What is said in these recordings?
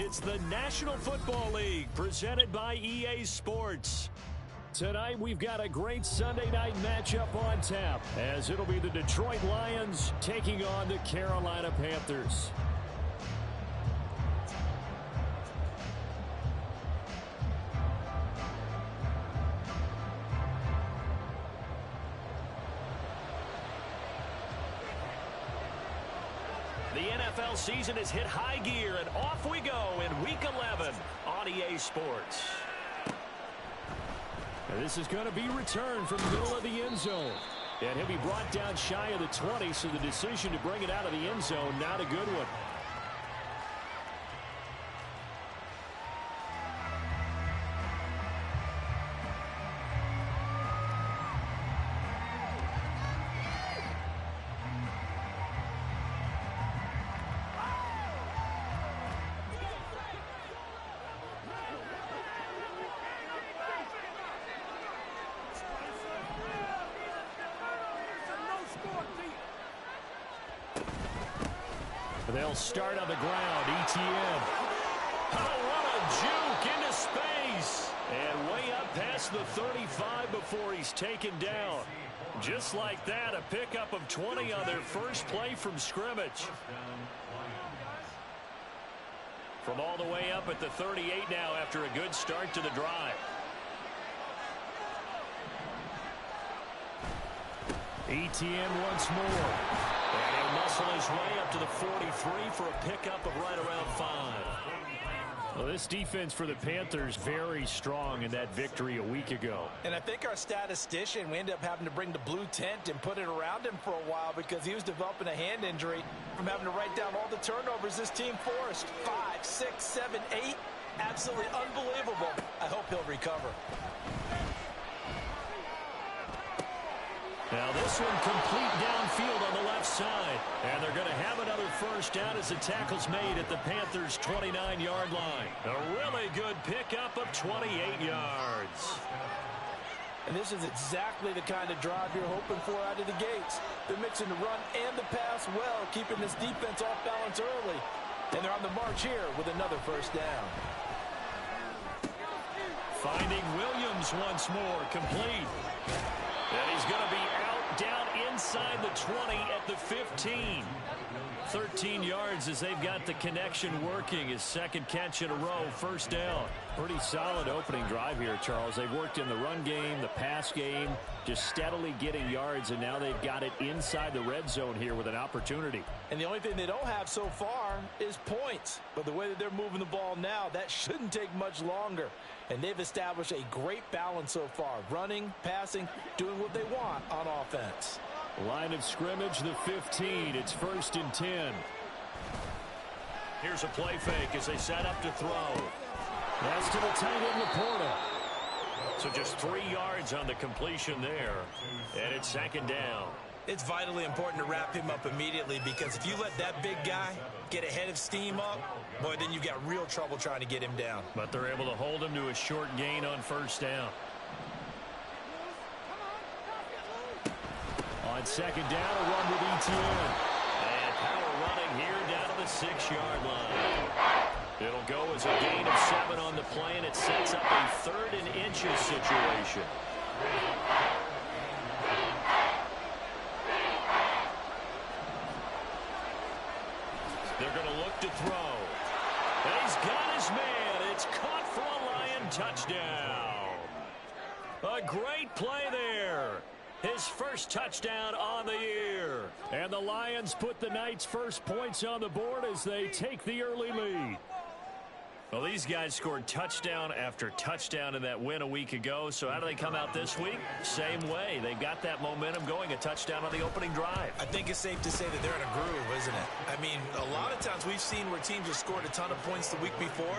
It's the National Football League presented by EA Sports. Tonight we've got a great Sunday night matchup on tap as it'll be the Detroit Lions taking on the Carolina Panthers. The NFL season has hit high gear, and off we go in Week 11 on EA Sports. And this is going to be returned from the middle of the end zone. And he'll be brought down shy of the 20, so the decision to bring it out of the end zone, not a good one. They'll start on the ground. ETN. Oh, what a juke into space. And way up past the 35 before he's taken down. Just like that, a pickup of 20 on their first play from scrimmage. From all the way up at the 38 now after a good start to the drive. ETN once more. And he'll muscle his way up to the 43 for a pickup of right around 5. Well, this defense for the Panthers very strong in that victory a week ago. And I think our statistician, we ended up having to bring the blue tent and put it around him for a while because he was developing a hand injury from having to write down all the turnovers this team forced. 5, 6, 7, 8. Absolutely unbelievable. I hope he'll recover. Now this one complete downfield on the left side. And they're going to have another first down as the tackle's made at the Panthers' 29-yard line. A really good pickup of 28 yards. And this is exactly the kind of drive you're hoping for out of the gates. They're mixing the run and the pass well, keeping this defense off balance early. And they're on the march here with another first down. Finding Williams once more, complete. And he's going to be out down inside the 20 at the 15. 13 yards as they've got the connection working. His second catch in a row, first down. Pretty solid opening drive here, Charles. They've worked in the run game, the pass game, just steadily getting yards, and now they've got it inside the red zone here with an opportunity. And the only thing they don't have so far is points. But the way that they're moving the ball now, that shouldn't take much longer. And they've established a great balance so far. Running, passing, doing what they want on offense. Line of scrimmage, the 15. It's 1st and 10. Here's a play fake as they set up to throw. That's to the tight end, Laporta. So just 3 yards on the completion there. And it's 2nd down. It's vitally important to wrap him up immediately because if you let that big guy get ahead of steam up, boy, then you've got real trouble trying to get him down. But they're able to hold him to a short gain on 1st down. On 2nd down, a run with ETN. And power running here down to the 6-yard line. It'll go as a gain of 7 on the play, and it sets up a 3rd and inches situation. They're going to look to throw. And he's got his man. It's caught for a Lion touchdown. A great play there. His first touchdown on the year. And the Lions put the night's first points on the board as they take the early lead. Well, these guys scored touchdown after touchdown in that win a week ago. So how do they come out this week? Same way. They've got that momentum going, a touchdown on the opening drive. I think it's safe to say that they're in a groove, isn't it? I mean, a lot of times we've seen where teams have scored a ton of points the week before.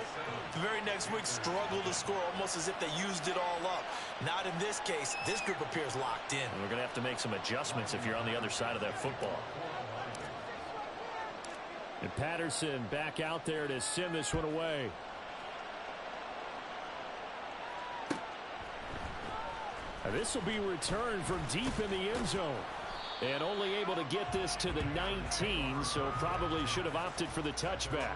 The very next week struggle to score almost as if they used it all up. Not in this case. This group appears locked in. And we're going to have to make some adjustments if you're on the other side of that football. And Patterson back out there to send this one away. And this will be returned from deep in the end zone. And only able to get this to the 19, so probably should have opted for the touchback.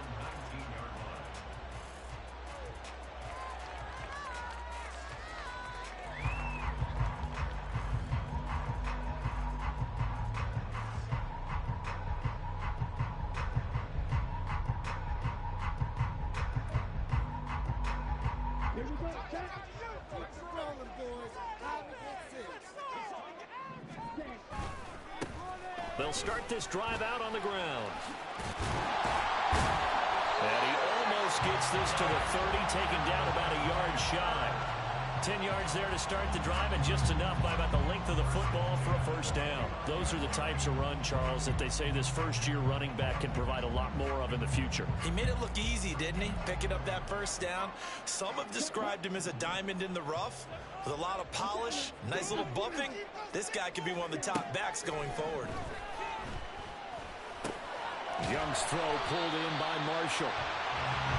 They'll start this drive out on the ground. And he almost gets this to the 30, taken down about a yard shy. 10 yards there to start the drive, and just enough by about the length of the football for a first down. Those are the types of run, Charles, that they say this first-year running back can provide a lot more of in the future. He made it look easy, didn't he? Picking up that first down. Some have described him as a diamond in the rough with a lot of polish, nice little bumping. This guy could be one of the top backs going forward. Young's throw pulled in by Marshall.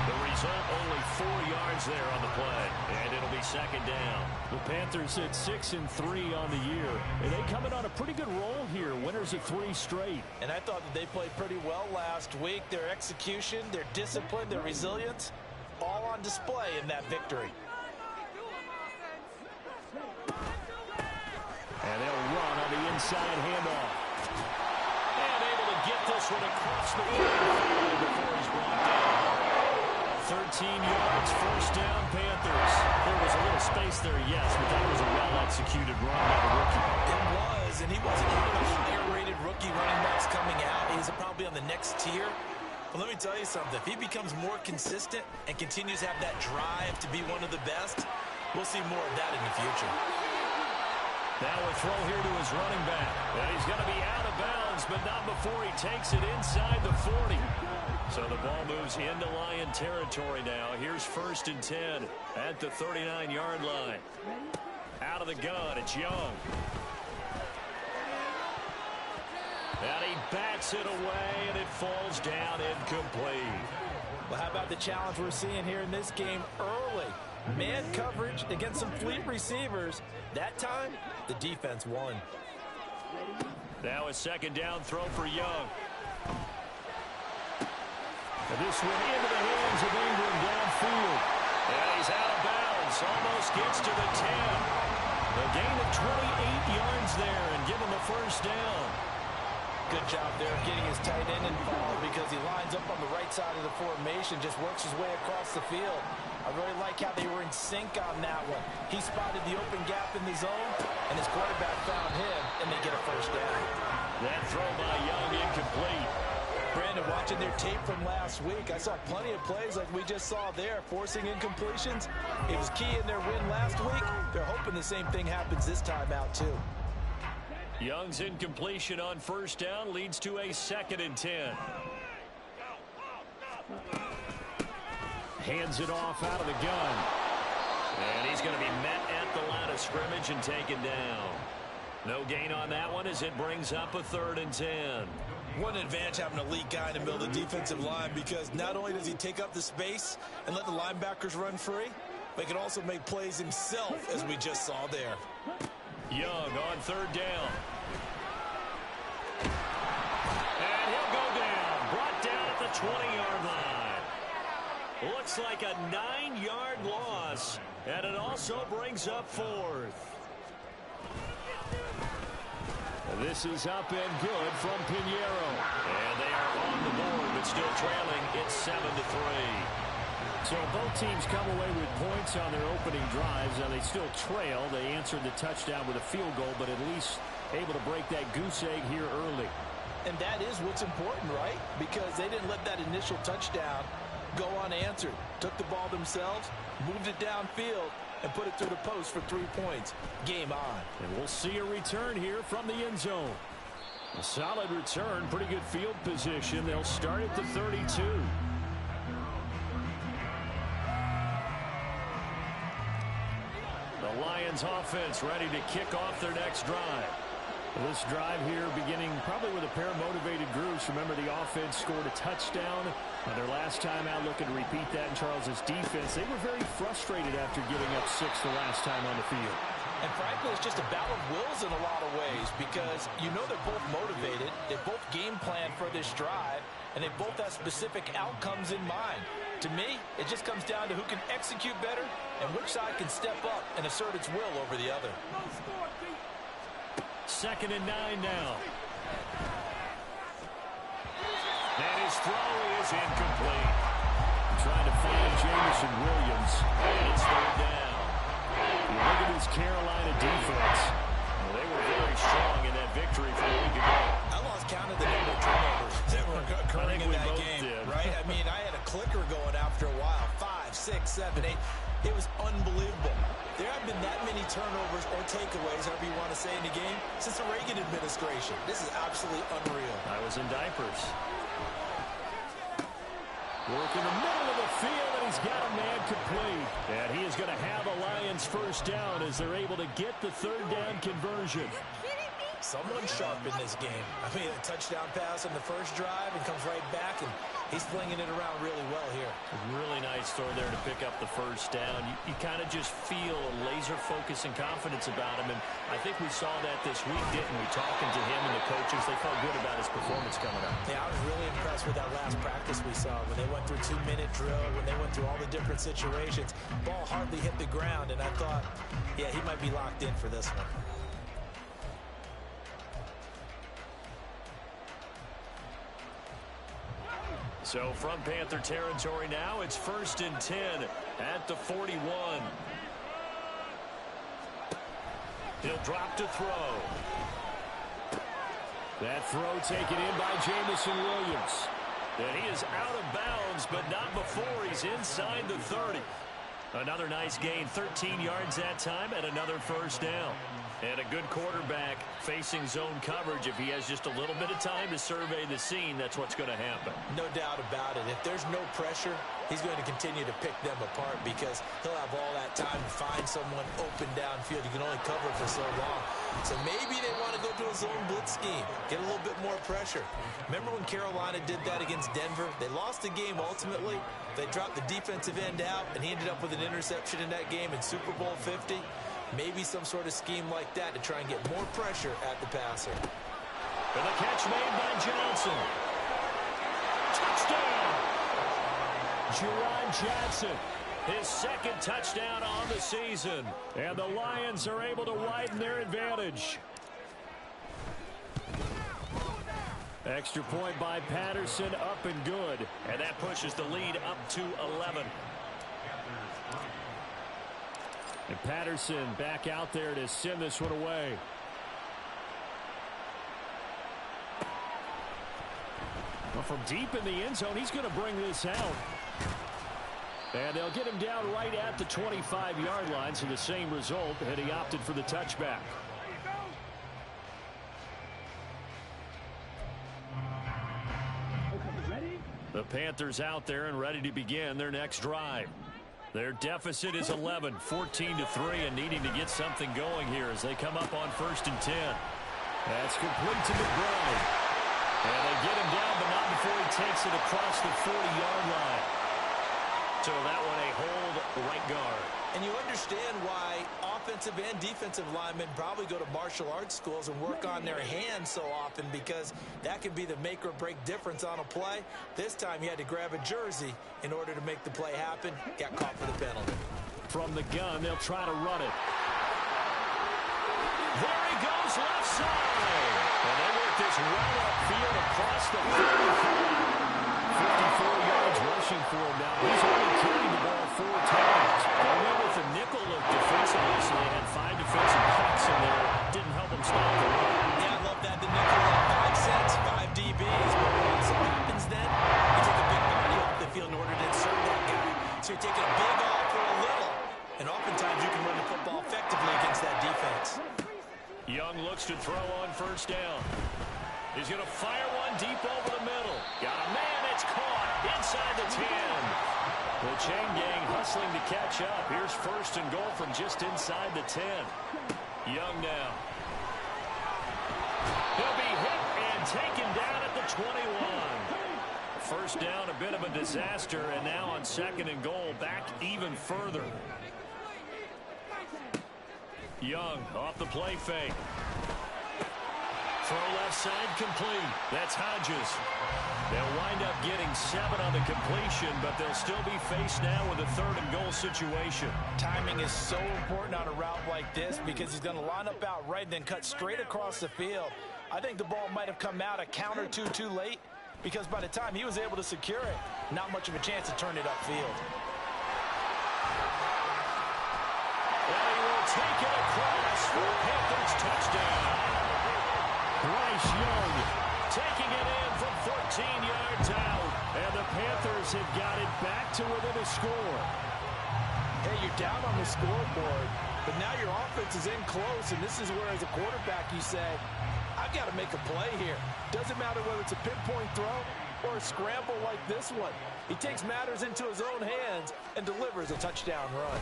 The result, only 4 yards there on the play, and it'll be second down. The Panthers at 6-3 on the year, and they come in on a pretty good roll here, winners of 3 straight. And I thought that they played pretty well last week. Their execution, their discipline, their resilience, all on display in that victory. And they'll run on the inside handoff. And able to get this one across the field before he's brought down. 13 yards, first down, Panthers. There was a little space there, yes, but that was a well-executed run by the rookie. It was, and he wasn't one of the higher-rated rookie running backs coming out. He's probably on the next tier. But let me tell you something. If he becomes more consistent and continues to have that drive to be one of the best, we'll see more of that in the future. Now a throw here to his running back. And he's going to be out of bounds, but not before he takes it inside the 40. So the ball moves into Lion territory now. Here's 1st and 10 at the 39-yard line. Out of the gun, it's Young. And he bats it away, and it falls down incomplete. Well, how about the challenge we're seeing here in this game early? Man coverage against some fleet receivers. That time, the defense won. Now a second down throw for Young. And this one into the hands of Ingram downfield. And he's out of bounds. Almost gets to the 10. A gain of 28 yards there and give him the first down. Good job there getting his tight end involved because he lines up on the right side of the formation, just works his way across the field. I really like how they were in sync on that one. He spotted the open gap in the zone, and his quarterback found him, and they get a first down. That throw by Young incomplete. Brandon, watching their tape from last week, I saw plenty of plays like we just saw there, forcing incompletions. It was key in their win last week. They're hoping the same thing happens this time out, too. Young's incompletion on first down leads to a 2nd and 10. Hands it off out of the gun. And he's going to be met at the line of scrimmage and taken down. No gain on that one as it brings up a 3rd and 10. One advantage having an elite guy in the middle of the defensive line because not only does he take up the space and let the linebackers run free, but he can also make plays himself, as we just saw there. Young on 3rd down. And he'll go down. Brought down at the 20-yard line. Looks like a 9-yard loss, and it also brings up 4th. This is up and good from Pinheiro. And they are on the board, but still trailing. It's 7-3. So both teams come away with points on their opening drives. Now they still trail. They answered the touchdown with a field goal, but at least able to break that goose egg here early. And that is what's important, right? Because they didn't let that initial touchdown go unanswered. Took the ball themselves, moved it downfield, and put it through the post for 3 points. Game on. And we'll see a return here from the end zone. A solid return, pretty good field position. They'll start at the 32. The Lions offense ready to kick off their next drive. This drive here beginning probably with a pair of motivated groups. Remember, the offense scored a touchdown on their last time out, looking to repeat that in Charles's defense. They were very frustrated after giving up 6 the last time on the field. And frankly, it's just a battle of wills in a lot of ways because you know they're both motivated. They both game plan for this drive, and they both have specific outcomes in mind. To me, it just comes down to who can execute better and which side can step up and assert its will over the other. 2nd and 9 now. And his throw is incomplete. Trying to find Jamison Williams. And it's third down. You look at this Carolina defense. Well, they were very strong in that victory from a week ago. I lost count of the number of turnovers that were occurring in that game, right? I mean, I had a clicker going after a while. 5, 6, 7, 8. It was unbelievable. There have been that many turnovers or takeaways, however you want to say, in the game since the Reagan administration. This is absolutely unreal. I was in diapers. Work in the middle of the field, and he's got a man complete. And he is going to have a Lions first down as they're able to get the third down conversion. Someone sharp in this game. I mean, a touchdown pass on the first drive and comes right back, and he's flinging it around really well here. Really nice throw there to pick up the first down. You kind of just feel a laser focus and confidence about him, and I think we saw that this week, didn't we? Talking to him and the coaches, they felt good about his performance coming up. Yeah, I was really impressed with that last practice we saw when they went through 2-minute drill, when they went through all the different situations. Ball hardly hit the ground, and I thought, yeah, he might be locked in for this one. So from Panther territory now, it's 1st and 10 at the 41. He'll drop to throw. That throw taken in by Jamison Williams. And he is out of bounds, but not before he's inside the 30. Another nice gain, 13 yards that time, and another first down. And a good quarterback facing zone coverage. If he has just a little bit of time to survey the scene, that's what's going to happen. No doubt about it. If there's no pressure, he's going to continue to pick them apart because he'll have all that time to find someone open downfield. You can only cover for so long. So maybe they want to go to a zone blitz scheme, get a little bit more pressure. Remember when Carolina did that against Denver? They lost the game ultimately. They dropped the defensive end out, and he ended up with an interception in that game in Super Bowl 50. Maybe some sort of scheme like that to try and get more pressure at the passer. And the catch made by Johnson. Touchdown! Juwan Johnson. His second touchdown on the season. And the Lions are able to widen their advantage. Extra point by Patterson, up and good. And that pushes the lead up to 11. And Patterson back out there to send this one away. Well, from deep in the end zone, he's going to bring this out. And they'll get him down right at the 25-yard line, so the same result, and he opted for the touchback. The Panthers out there and ready to begin their next drive. Their deficit is 11, 14-3, and needing to get something going here as they come up on 1st and 10. That's complete to McBride. And they get him down, but not before he takes it across the 40-yard line. So that one a hold right guard. And you understand why offensive and defensive linemen probably go to martial arts schools and work on their hands so often, because that can be the make or break difference on a play. This time he had to grab a jersey in order to make the play happen. Got caught for the penalty. From the gun, they'll try to run it. There he goes, left side. And they work this well upfield across the 45. 54 yards rushing for him now. He's only carried the ball 4 times. They went with a nickel look defensively, so they had 5 defensive backs in there. Didn't help them stop the run. Yeah, I love that. The nickel at 5 cents, 5 DBs. But what also happens then, you take a big body off the field in order to insert that guy. So you're taking a big off for a little. And oftentimes you can run the football effectively against that defense. Young looks to throw on 1st down. He's going to fire one deep over the middle. Got a man, it's caught inside the 10. The chain gang hustling to catch up. Here's 1st and goal from just inside the 10. Young now. He'll be hit and taken down at the 21. 1st down, a bit of a disaster, and now on 2nd and goal, back even further. Young off the play fake. Throw left side complete. That's Hodges. They'll wind up getting 7 on the completion, but they'll still be faced now with a 3rd and goal situation. Timing is so important on a route like this because he's going to line up out right and then cut straight across the field. I think the ball might have come out a count or two too late. because by the time he was able to secure it, not much of a chance to turn it upfield. And he will take it across for a Panthers touchdown. Bryce Young taking it in from 14 yards out. And the Panthers have got it back to within a score. Hey, you're down on the scoreboard, but now your offense is in close, and this is where, as a quarterback, you say, I've got to make a play here. Doesn't matter whether it's a pinpoint throw or a scramble like this one. He takes matters into his own hands and delivers a touchdown run.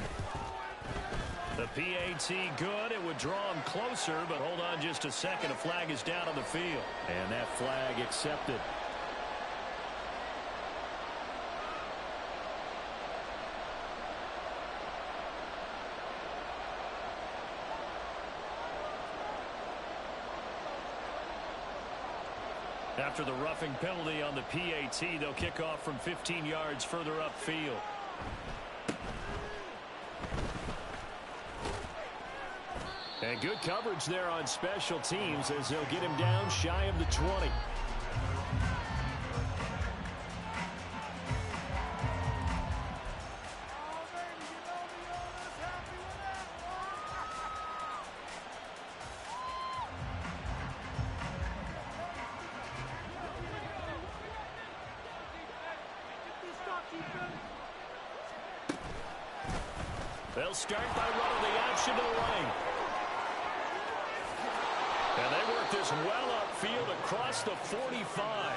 The PAT good. It would draw him closer, but hold on just a second. A flag is down on the field. And that flag accepted. After the roughing penalty on the PAT, they'll kick off from 15 yards further upfield. And good coverage there on special teams as they'll get him down shy of the 20. They'll start by running the option to the right. And they work this well upfield across the 45.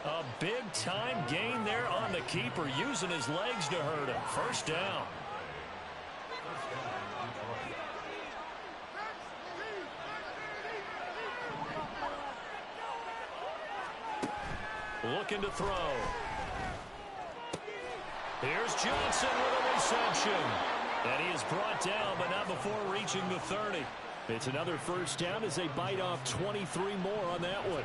A big-time gain there on the keeper, using his legs to hurt him. First down. Looking to throw. Here's Johnson with a reception. And he is brought down, but not before reaching the 30. It's another first down as they bite off 23 more on that one.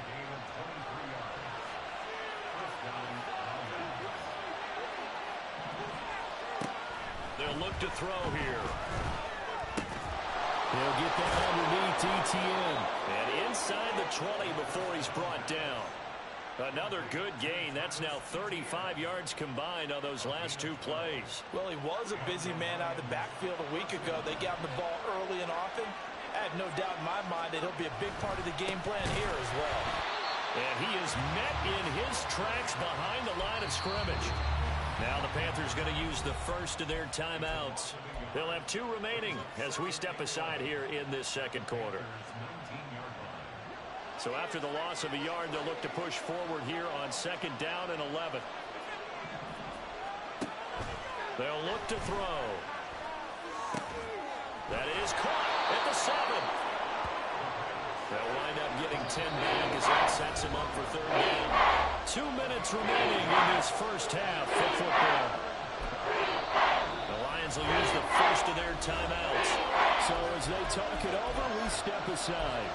They'll look to throw here. They'll get that underneath ETN. And inside the 20 before he's brought down. Another good gain. That's now 35 yards combined on those last two plays. Well, he was a busy man out of the backfield a week ago. They got him the ball early and often. I have no doubt in my mind that he'll be a big part of the game plan here as well. And he is met in his tracks behind the line of scrimmage. Now the Panthers going to use the first of their timeouts. They'll have 2 remaining as we step aside here in this second quarter. So after the loss of a yard, they'll look to push forward here on second down and 11. They'll look to throw. That is caught at the 7. They'll wind up getting 10 back as that sets him up for third down. 2 minutes remaining in this first half of football. The Lions will use the first of their timeouts. So as they talk it over, we step aside.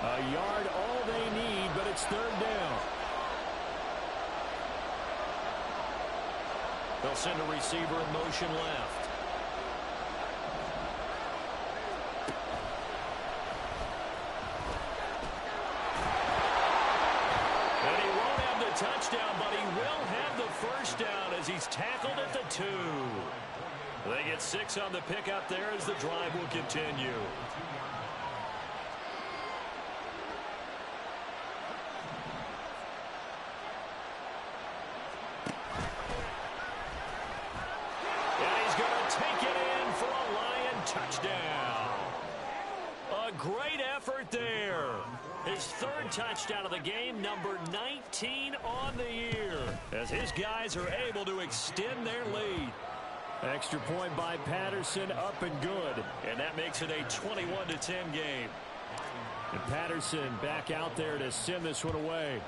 A yard, all they need, but it's third down. They'll send a receiver in motion left. And he won't have the touchdown, but he will have the first down as he's tackled at the 2. They get 6 on the pickup there as the drive will continue. Touchdown. A great effort there. His third touchdown of the game, number 19 on the year, as his guys are able to extend their lead. Extra point by Patterson, up and good. And that makes it a 21-10 game. And Patterson back out there to send this one away.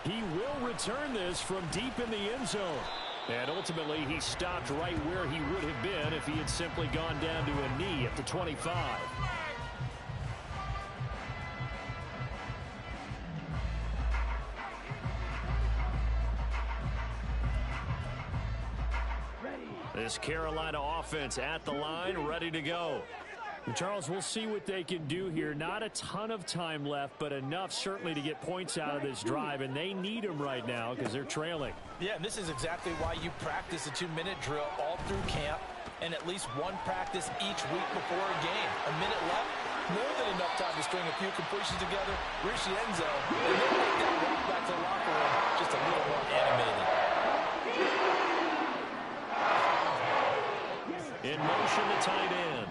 He will return this from deep in the end zone. And ultimately, he stopped right where he would have been if he had simply gone down to a knee at the 25. This Carolina offense at the line, ready to go. And Charles, we'll see what they can do here. Not a ton of time left, but enough certainly to get points out of this drive, and they need them right now because they're trailing. Yeah, and this is exactly why you practice a 2-minute drill all through camp and at least one practice each week before a game. A minute left, more than enough time to string a few completions together, reach the end zone, and then make that walk back to the locker room just a little more animated. In motion, the tight end.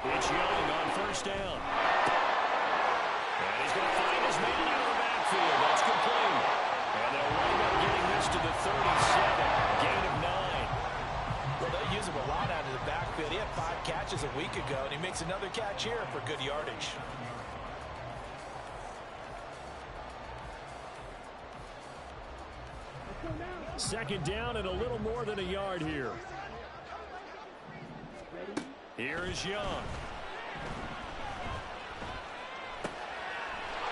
It's Young on first down. And he's going to find his man out of the backfield. That's complete. And they'll wind up getting this to the 37. Gain of 9. Well, they'll use him a lot out of the backfield. He had 5 catches a week ago, and he makes another catch here for good yardage. Second down and a little more than a yard here. Here is Young.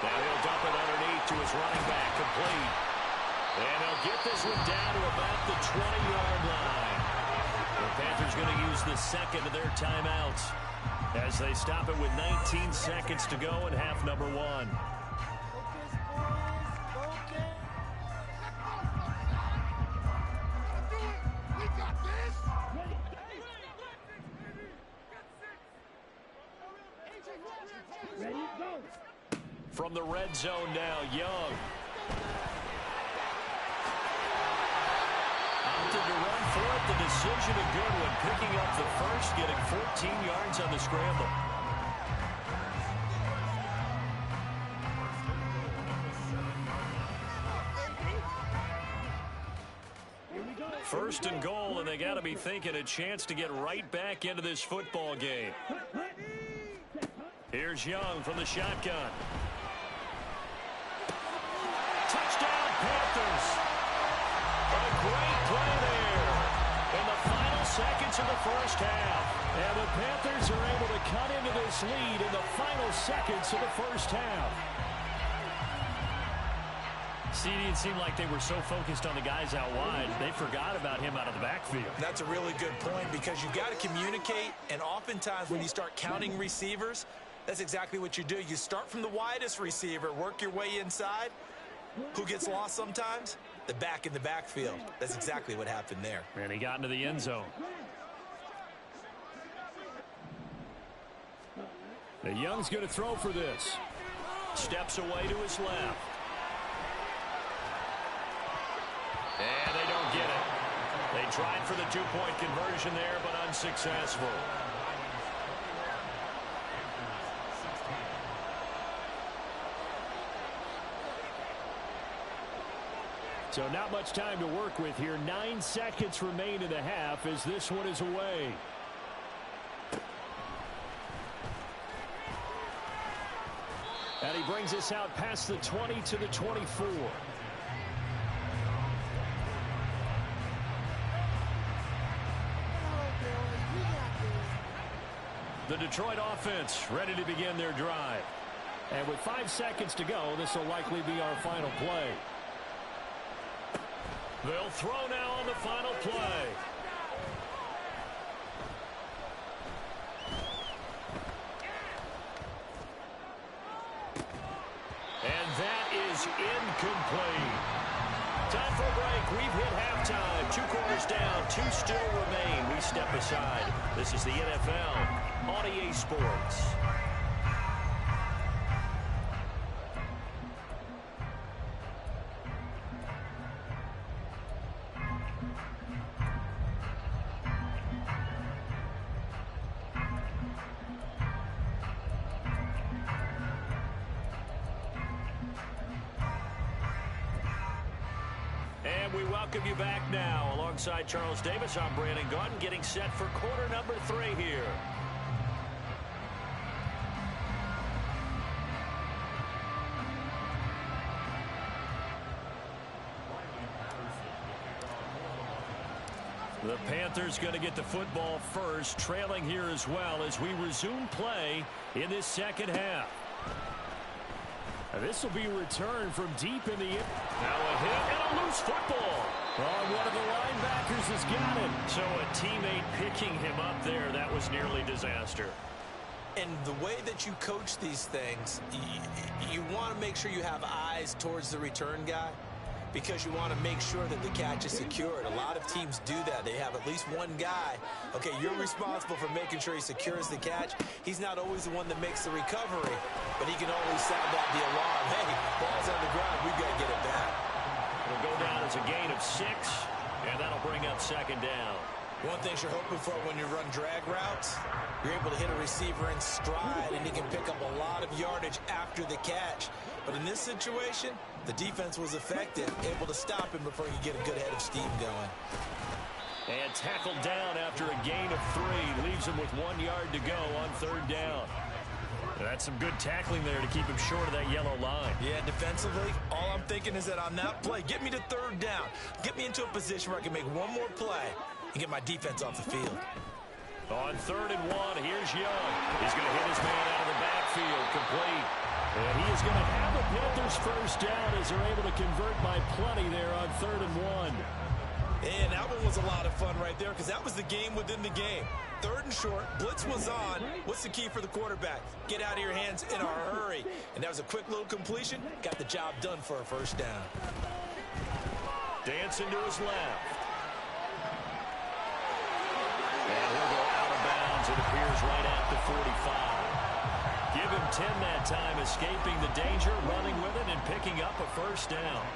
Now he'll dump it underneath to his running back, complete. And he'll get this one down to about the 20-yard line. The Panthers going to use the second of their timeouts as they stop it with 19 seconds to go in half number 1. From the red zone now, Young. Opted to run for it. The decision a good one. Picking up the first, getting 14 yards on the scramble. First and goal, and they got to be thinking a chance to get right back into this football game. Here's Young from the shotgun. Touchdown, Panthers. A great play there in the final seconds of the first half. And the Panthers are able to cut into this lead in the final seconds of the first half. It seemed like they were so focused on the guys out wide, they forgot about him out of the backfield. That's a really good point because you've got to communicate, and oftentimes when you start counting receivers, that's exactly what you do. You start from the widest receiver, work your way inside. Who gets lost sometimes? The back in the backfield. That's exactly what happened there. And he got into the end zone. The Young's going to throw for this. Steps away to his left. And they don't get it. They tried for the 2-point conversion there, but unsuccessful. So not much time to work with here. 9 seconds remain in the half as this one is away. And he brings us out past the 20 to the 24. The Detroit offense ready to begin their drive. And with 5 seconds to go, this will likely be our final play. They'll throw now on the final play. And that is incomplete. Time for a break. We've hit halftime. 2 quarters down. 2 still remain. We step aside. This is the NFL on EA Sports. We welcome you back now. Alongside Charles Davis, I'm Brandon Gaudin, getting set for quarter number 3 here. The Panthers going to get the football first, trailing here as well as we resume play in this second half. This will be a return from deep in the end. Now a hit and a loose football. Oh, one of the linebackers has got it. So a teammate picking him up there, that was nearly disaster. And the way that you coach these things, you want to make sure you have eyes towards the return guy, because you want to make sure that the catch is secured. A lot of teams do that. They have at least one guy. Okay, you're responsible for making sure he secures the catch. He's not always the one that makes the recovery, but he can always sound out the alarm. Hey, ball's on the ground. We've got to get it back. It'll go down as a gain of 6, and that'll bring up 2nd down. One thing you're hoping for when you run drag routes, you're able to hit a receiver in stride, and he can pick up a lot of yardage after the catch. But in this situation, the defense was effective, able to stop him before he could get a good head of steam going. And tackled down after a gain of 3. Leaves him with 1 yard to go on 3rd down. That's some good tackling there to keep him short of that yellow line. Yeah, defensively, all I'm thinking is that on that play, get me to 3rd down. Get me into a position where I can make one more play and get my defense off the field. On 3rd and 1, here's Young. He's going to hit his man out of the backfield, complete. And he is going to have the Panthers 1st down as they're able to convert by plenty there on 3rd and 1. And that one was a lot of fun right there, because that was the game within the game. 3rd and short, blitz was on. What's the key for the quarterback? Get out of your hands in a hurry. And that was a quick little completion. Got the job done for a 1st down. Dancing to his left. And he'll go out of bounds. It appears right at the 45. Give him 10 that time, escaping the danger, running with it, and picking up a 1st down.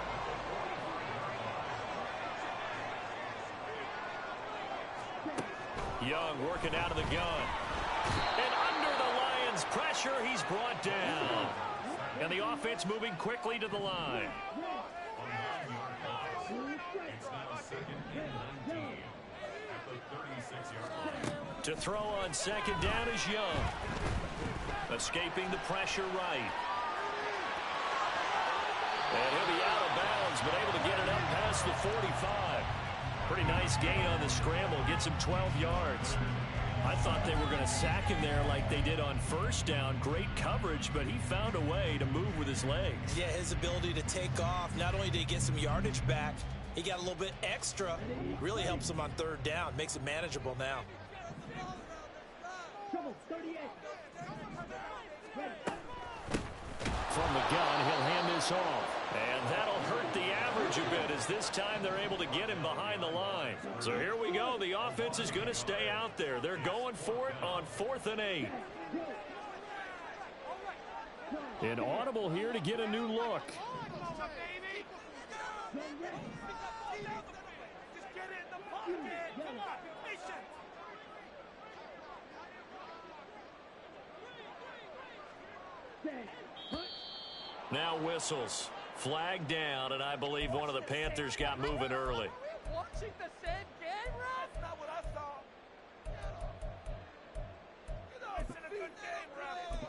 Young working out of the gun. And under the Lions' pressure, he's brought down. And the offense moving quickly to the line. To throw on 2nd down is Young. Escaping the pressure right. And he'll be out of bounds, but able to get it up past the 45. Pretty nice gain on the scramble. Gets him 12 yards. I thought they were going to sack him there like they did on 1st down. Great coverage, but he found a way to move with his legs. Yeah, his ability to take off. Not only did he get some yardage back, he got a little bit extra. Really helps him on 3rd down. Makes it manageable now. From the gun, he'll hand this off. And that'll hurt the average a bit, as this time they're able to get him behind the line. So here we go. The offense is going to stay out there. They're going for it on 4th and 8. An audible here to get a new look. Now whistles. Flag down, and I believe one of the Panthers got moving early. Watching the same game, Ralph? That's not what I saw. This is a good game, Ralph.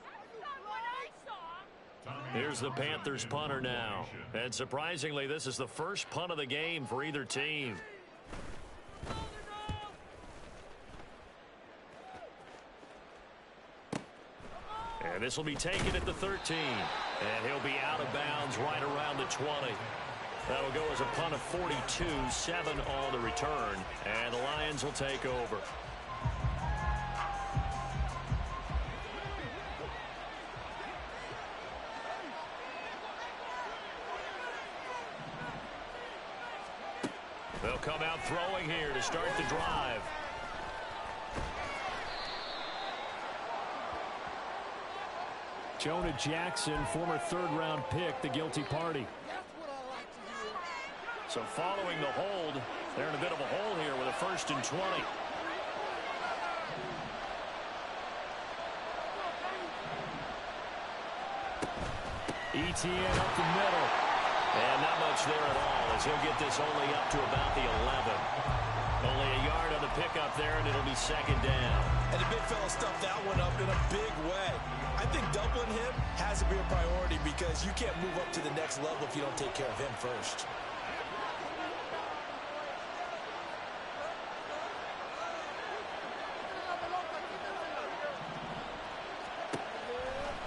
That's not what I saw. Here's the Panthers punter now. And surprisingly, this is the first punt of the game for either team. And this will be taken at the 13. And he'll be out of bounds right around the 20. That'll go as a punt of 42, 7 on the return. And the Lions will take over. They'll come out throwing here to start the drive. Jonah Jackson, former 3rd-round pick, the guilty party. So following the hold, they're in a bit of a hole here with a 1st and 20. ETN up the middle. And not much there at all, as he'll get this only up to about the 11. Only a yard on the pickup there, and it'll be 2nd down. And the big fella stuffed that one up in a big way. I think doubling him has to be a priority, because you can't move up to the next level if you don't take care of him first.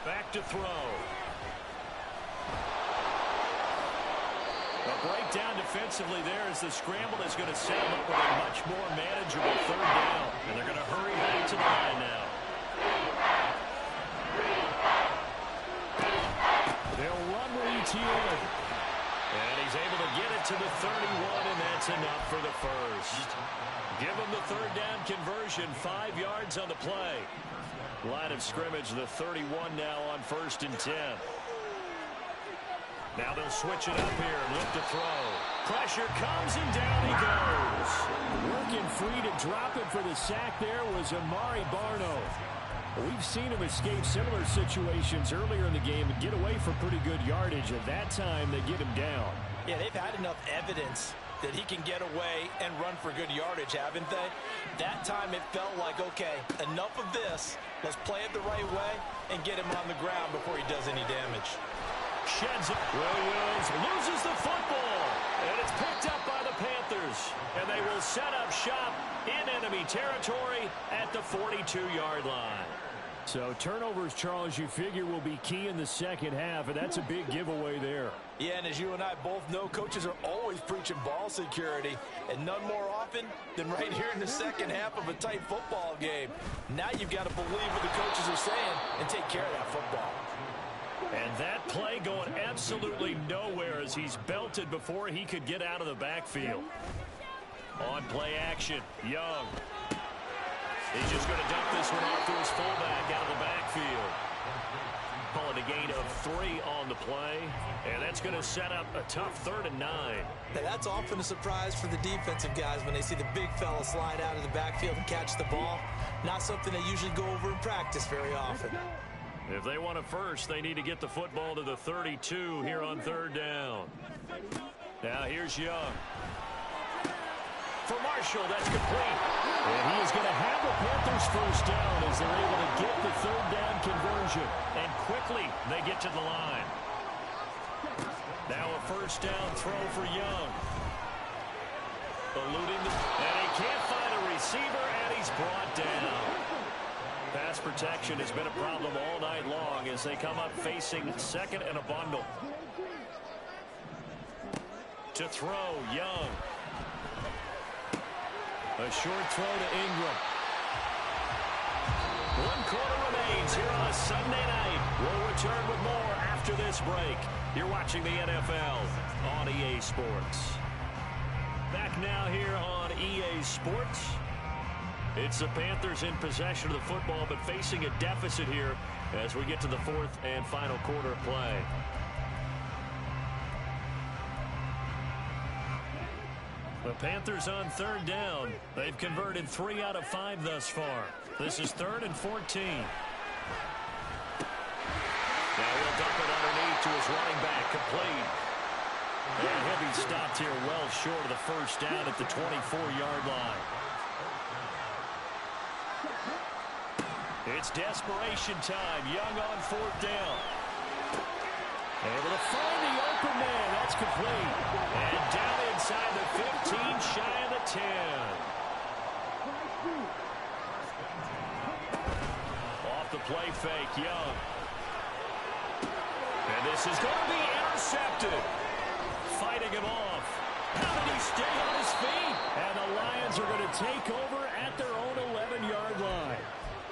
Back to throw. A breakdown defensively there as the scramble is going to set them up with a much more manageable third down. And they're going to hurry back to the line now. They'll run with Etienne. And he's able to get it to the 31, and that's enough for the first. Give him the third down conversion, 5 yards on the play. Line of scrimmage, the 31 now on 1st and 10. Now they'll switch it up here and look to throw. Pressure comes, and down he goes. Working free to drop it for the sack there was Amari Barno. We've seen him escape similar situations earlier in the game and get away for pretty good yardage. At that time, they get him down. Yeah, they've had enough evidence that he can get away and run for good yardage, haven't they? That time it felt like, okay, enough of this. Let's play it the right way and get him on the ground before he does any damage. Sheds it. Williams loses the football. And it's picked up by the Panthers. And they will set up shop in enemy territory at the 42-yard line. So turnovers, Charles, you figure will be key in the second half, and that's a big giveaway there. Yeah, and as you and I both know, coaches are always preaching ball security, and none more often than right here in the second half of a tight football game. Now you've got to believe what the coaches are saying and take care of that football. And that play going absolutely nowhere as he's belted before he could get out of the backfield. On play action, Young. He's just going to dump this one off to his fullback out of the backfield. Call it a gain of 3 on the play, and that's going to set up a tough 3rd and 9. Now that's often a surprise for the defensive guys when they see the big fella slide out of the backfield and catch the ball. Not something they usually go over in practice very often. If they want a first, they need to get the football to the 32 here on 3rd down. Now here's Young. For Marshall, that's complete. And he is going to have the Panthers first down as they're able to get the 3rd down conversion. And quickly, they get to the line. Now a 1st down throw for Young. Eluding and he can't find a receiver, and he's brought down. Pass protection has been a problem all night long as they come up facing 2nd and a bundle. To throw, Young. A short throw to Ingram. 1 quarter remains here on a Sunday night. We'll return with more after this break. You're watching the NFL on EA Sports. Back now here on EA Sports. It's the Panthers in possession of the football, but facing a deficit here as we get to the 4th and final quarter of play. The Panthers on 3rd down. They've converted 3 out of 5 thus far. This is 3rd and 14. Now he'll dump it underneath to his running back, complete. And he'll be stopped here well short of the 1st down at the 24-yard line. It's desperation time. Young on 4th down. Able to find the open man. That's complete. And down inside the 15, shy of the 10. Off the play fake, Young. And this is going to be intercepted. Fighting him off. How did he stay on his feet? And the Lions are going to take over at their own 11-yard line.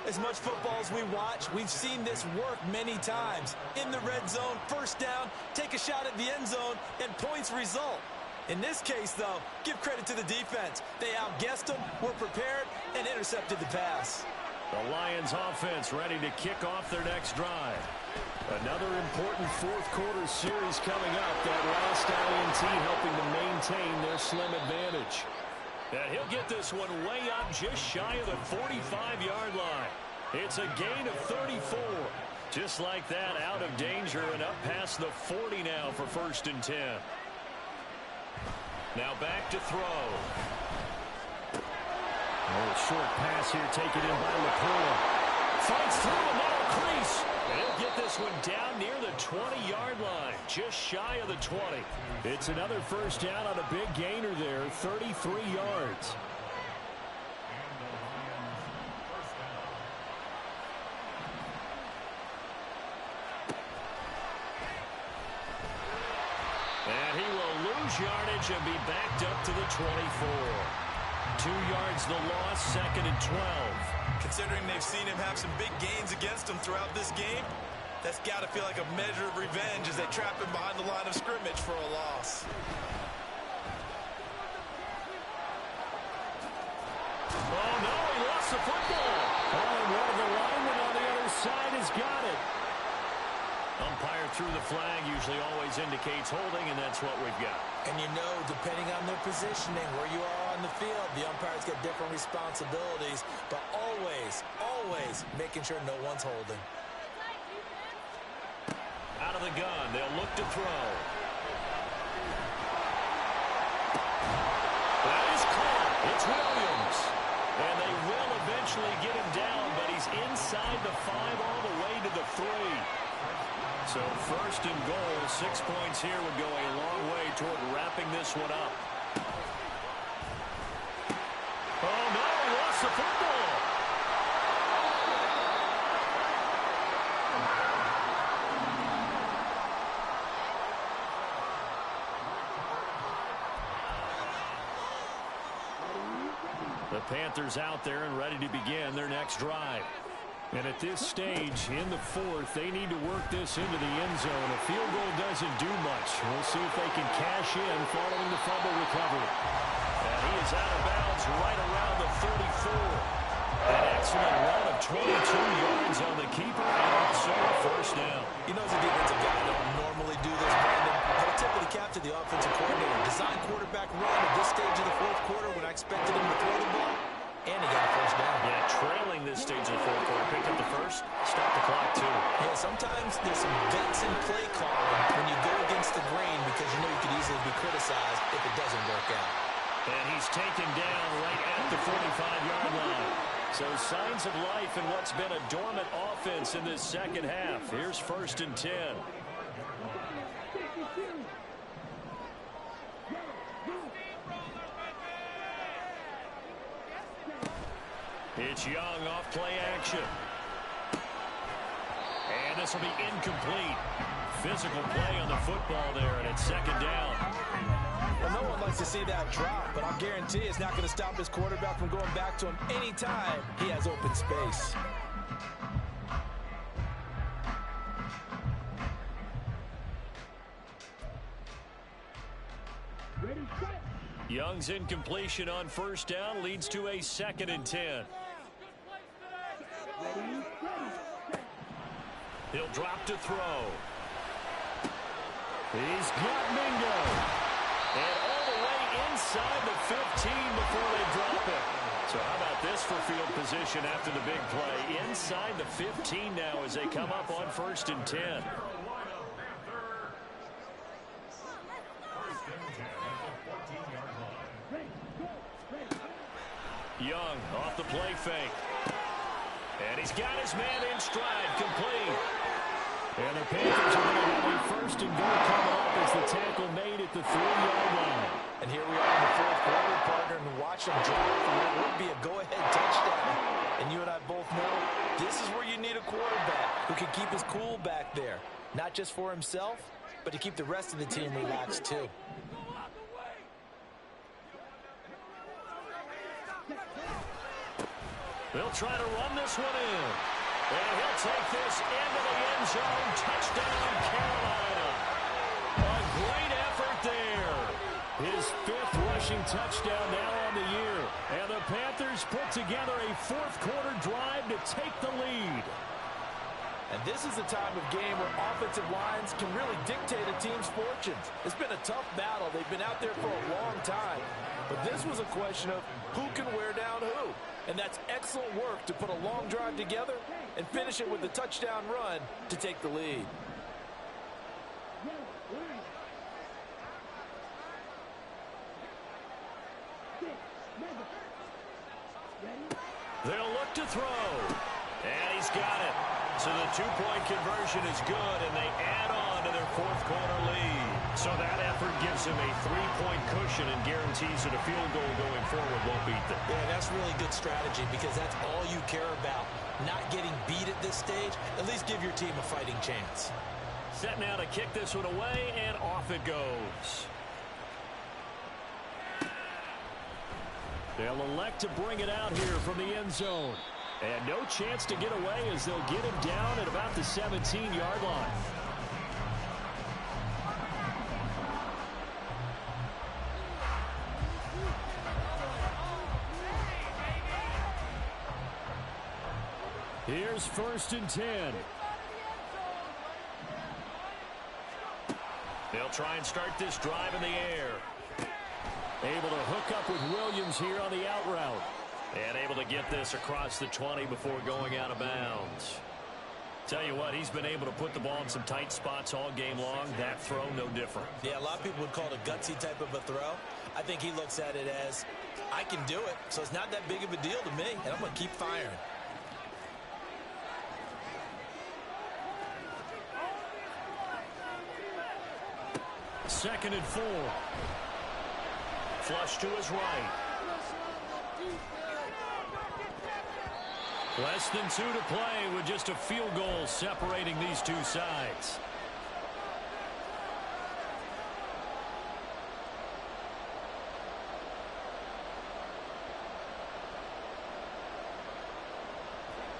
As much football as we watch, we've seen this work many times. In the red zone, 1st down, take a shot at the end zone, and points result. In this case, though, give credit to the defense. They outguessed them, were prepared, and intercepted the pass. The Lions offense ready to kick off their next drive. Another important 4th quarter series coming up. That last INT helping to maintain their slim advantage. And he'll get this one way up just shy of the 45-yard line. It's a gain of 34. Just like that, out of danger and up past the 40 now for 1st and 10. Now back to throw. Oh, a short pass here taken in by Laporta. Fights through a narrow crease. And he'll get this one down near the 20-yard line, just shy of the 20. It's another 1st down on a big gainer there, 33 yards. And he will lose lose yardage and be backed up to the 24. 2 yards the loss, 2nd and 12. Considering they've seen him have some big gains against them throughout this game, that's got to feel like a measure of revenge as they trap him behind the line of scrimmage for a loss. Oh, no, he lost the football. Oh, and one of the linemen on the other side has got it. Umpire threw the flag, usually always indicates holding, and that's what we've got. And you know, depending on their positioning, where you are on the field, the umpires get different responsibilities, but always, always making sure no one's holding. Out of the gun, they'll look to throw. That is caught. It's Williams. And they will eventually get him down, but he's inside the 5 all the way to the 3. So 1st and goal, 6 points here would go a long way toward wrapping this one up. Oh, no, he lost the football. The Panthers out there and ready to begin their next drive. And at this stage, in the 4th, they need to work this into the end zone. A field goal doesn't do much. We'll see if they can cash in following the fumble recovery. And he is out of bounds right around the 34. An excellent run of 22 yards on the keeper and also a 1st down. You know, as a defensive guy, I don't normally do this, Brandon, but I tip of the cap to the offensive coordinator. Design quarterback run at this stage of the 4th quarter when I expected him to throw the ball. And he got a 1st down. Yeah, trailing this stage of the 4th quarter. Picked up the 1st, stopped the clock too. Yeah, sometimes there's some bets in play calling when you go against the grain because you know you could easily be criticized if it doesn't work out. And he's taken down right at the 45-yard line. So signs of life in what's been a dormant offense in this 2nd half. Here's 1st and 10. It's Young off play action. And this will be incomplete. Physical play on the football there, and it's 2nd down. Well, no one likes to see that drop, but I'll guarantee it's not going to stop his quarterback from going back to him anytime he has open space. Young's incompletion on 1st down leads to a 2nd and 10. He'll drop to throw. He's got Mingo. And all the way inside the 15 before they drop it. So how about this for field position after the big play? Inside the 15 now as they come up on 1st and 10. Young off the play fake. And he's got his man in stride, complete. And the Panthers are going to have a 1st and goal coming up as the tackle made at the 3-yard line. And here we are in the 4th quarter, partner, and watch him drop for what would be a go-ahead touchdown. And you and I both know this is where you need a quarterback who can keep his cool back there. Not just for himself, but to keep the rest of the team relaxed too. They'll try to run this one in. And he'll take this into the end zone. Touchdown, Carolina. A great effort there. His 5th rushing touchdown now on the year. And the Panthers put together a 4th quarter drive to take the lead. And this is the time of game where offensive lines can really dictate a team's fortunes. It's been a tough battle. They've been out there for a long time. But this was a question of who can wear down who. And that's excellent work to put a long drive together and finish it with a touchdown run to take the lead. They'll look to throw. And he's got it. So the 2-point conversion is good, and they add on to their 4th quarter lead. So that effort gives them a 3-point cushion and guarantees that a field goal going forward won't beat them. Yeah, that's really good strategy because that's all you care about. Not getting beat at this stage. At least give your team a fighting chance. Set now to kick this one away, and off it goes. They'll elect to bring it out here from the end zone. And no chance to get away as they'll get him down at about the 17-yard line. Here's 1st and 10. They'll try and start this drive in the air. Able to hook up with Williams here on the out route. And able to get this across the 20 before going out of bounds. Tell you what, he's been able to put the ball in some tight spots all game long. That throw, no different. Yeah, a lot of people would call it a gutsy type of a throw. I think he looks at it as, I can do it, so it's not that big of a deal to me, and I'm going to keep firing. Second and 4. Flush to his right. Less than 2 to play with just a field goal separating these two sides.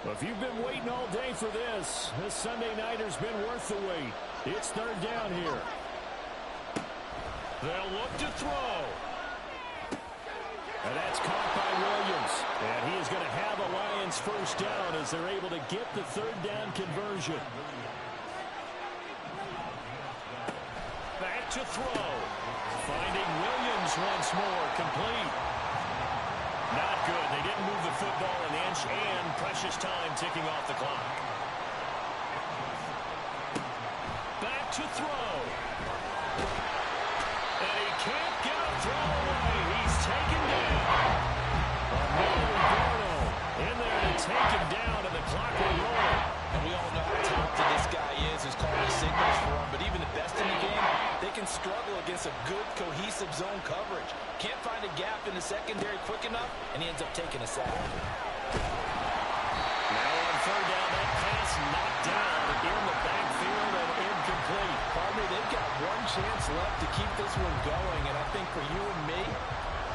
Well, if you've been waiting all day for this Sunday nighter's been worth the wait. It's 3rd down here. They'll look to throw. And that's caught by Williams. And he is going to have a Lions 1st down as they're able to get the 3rd down conversion. Back to throw. Finding Williams once more, complete. Not good. They didn't move the football an inch, and precious time ticking off the clock. Back to throw. And he can't get a throw away. He's taken down. In there to take him down, and the clock will roll. And we all know how talented this guy is, who's calling the signals for him. But even the best in the game, they can struggle against a good, cohesive zone coverage. Can't find a gap in the secondary quick enough, and he ends up taking a sack. Now on 3rd down, that pass knocked down in the backfield and incomplete. Pardon me, they've got one chance left to keep this one going, and I think for you and me,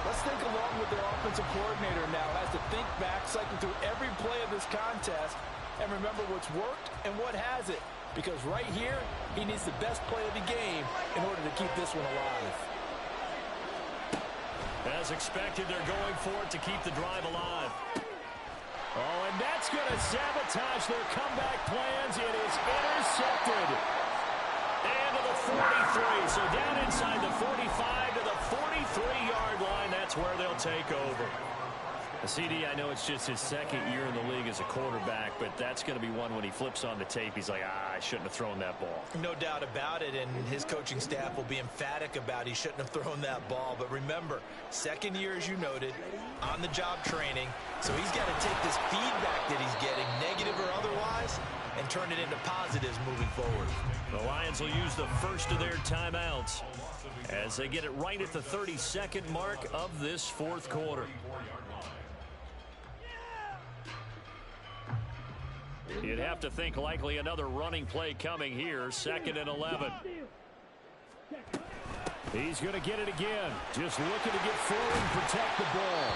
let's think along with their offensive coordinator now. Has to think back, cycle through every play of this contest, and remember what's worked and what hasn't. Because right here, he needs the best play of the game in order to keep this one alive. As expected, they're going for it to keep the drive alive. Oh, and that's going to sabotage their comeback plans. It is intercepted. And to the 43. So down inside the 45 to the 43-yard line. That's where they'll take over. CD, I know it's just his 2nd year in the league as a quarterback, but that's going to be one when he flips on the tape. He's like, I shouldn't have thrown that ball. No doubt about it, and his coaching staff will be emphatic about he shouldn't have thrown that ball. But remember, 2nd year, as you noted, on-the-job training. So he's got to take this feedback that he's getting, negative or otherwise, and turn it into positives moving forward. The Lions will use the first of their timeouts as they get it right at the 32nd mark of this 4th quarter. You'd have to think likely another running play coming here. 2nd and 11. He's going to get it again. Just looking to get forward and protect the ball.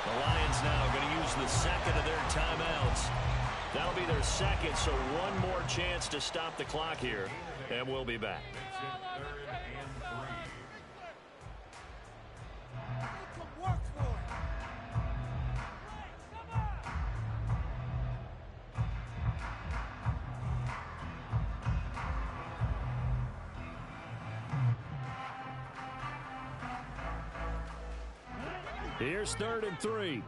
The Lions now going to use the 2nd of their timeouts. That'll be their 2nd, so one more chance to stop the clock here, and we'll be back. Here's 3rd and 3.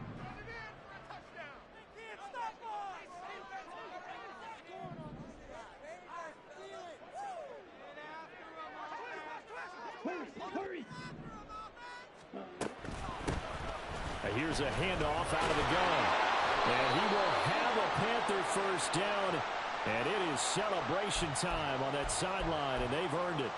Here's a handoff out of the gun. And he will have a Panther 1st down. And it is celebration time on that sideline, and they've earned it.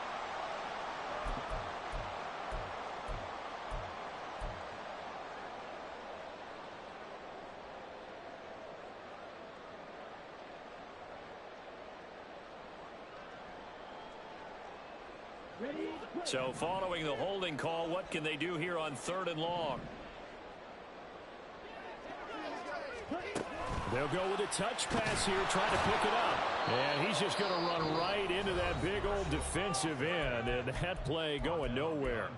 So following the holding call, what can they do here on 3rd and long? They'll go with a touch pass here, trying to pick it up. And he's just going to run right into that big old defensive end, and that play going nowhere.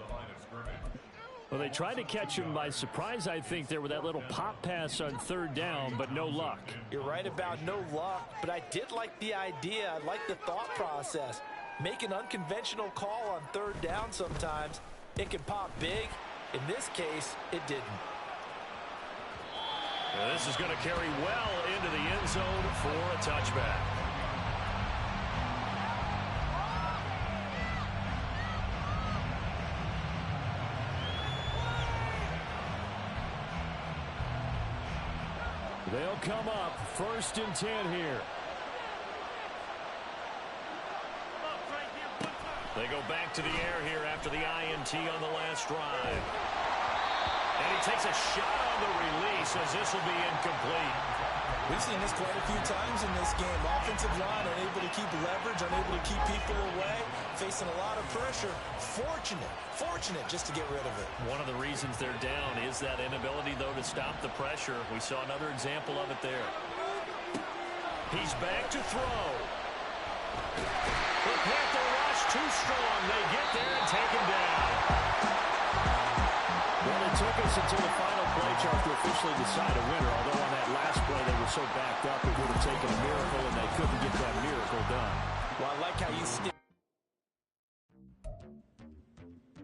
Well, they tried to catch him by surprise, I think, there with that little pop pass on third down, but no luck. You're right about no luck, but I did like the idea. I like the thought process. Make an unconventional call on third down sometimes. It can pop big. In this case, it didn't. Well, this is going to carry well into the end zone for a touchback. They'll come up 1st and 10 here. They go back to the air here after the INT on the last drive. And he takes a shot on the release as this will be incomplete. We've seen this quite a few times in this game. Offensive line unable to keep leverage, unable to keep people away, facing a lot of pressure. Fortunate just to get rid of it. One of the reasons they're down is that inability, though, to stop the pressure. We saw another example of it there. He's back to throw. The Panther rush too strong. They get there and take him down. Well, it took us until the final play chart to officially decide a winner, although on that last play they were so backed up it would have taken a miracle, and they couldn't get that miracle done. Well, I like how you stick.